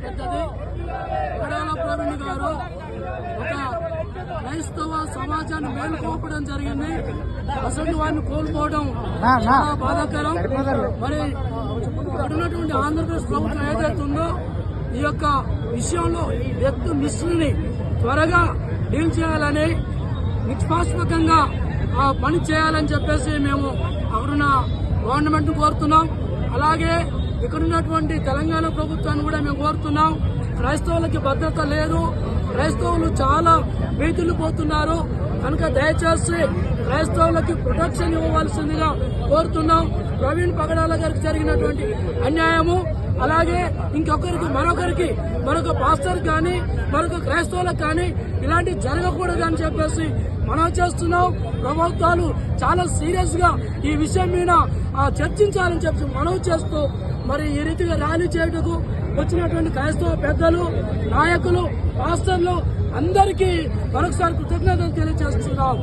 పెద్దది. కడాల ప్రవీణ్ గారు ఒక క్రైస్తవ సమాజాన్ని మేలుకోపడం జరిగింది. అసలు వారిని కోల్పోవడం చాలా బాధాకరం. మరి ఇక్కడ ఉన్నటువంటి ఆంధ్రప్రదేశ్ ప్రభుత్వం ఏదైతే ఉందో ఈ యొక్క విషయంలో ఈ డెత్ మిస్టరీని త్వరగా డీల్ చేయాలని, నిష్పాక్షికంగా పని చేయాలని చెప్పేసి మేము అక్కడున్న గవర్నమెంట్ కోరుతున్నాం. అలాగే ఇక్కడ ఉన్నటువంటి తెలంగాణ ప్రభుత్వాన్ని కూడా మేము కోరుతున్నాం. క్రైస్తవులకి భద్రత లేదు, క్రైస్తవులు చాలా వీధులు పోతున్నారు కనుక దయచేసి క్రైస్తవులకి ప్రొటెక్షన్ ఇవ్వవలసిందిగా కోరుతున్నాం. ప్రవీణ్ పగడాల గారికి జరిగినటువంటి అన్యాయము, అలాగే ఇంకొకరికి మరొక పాస్టర్ కానీ మరొక క్రైస్తవులకు కానీ ఇలాంటివి జరగకూడదు అని చెప్పేసి మనం చేస్తున్నాం. ప్రభుత్వాలు చాలా సీరియస్ గా ఈ విషయం మీద చర్చించాలని చెప్పి మనం చేస్తూ మరి ఈ రీతిగా ర్యాలీ చేయటకు వచ్చినటువంటి క్రైస్తవ పెద్దలు, నాయకులు, పాస్టర్లు అందరికీ మరొకసారి కృతజ్ఞతలు తెలియజేస్తున్నాం.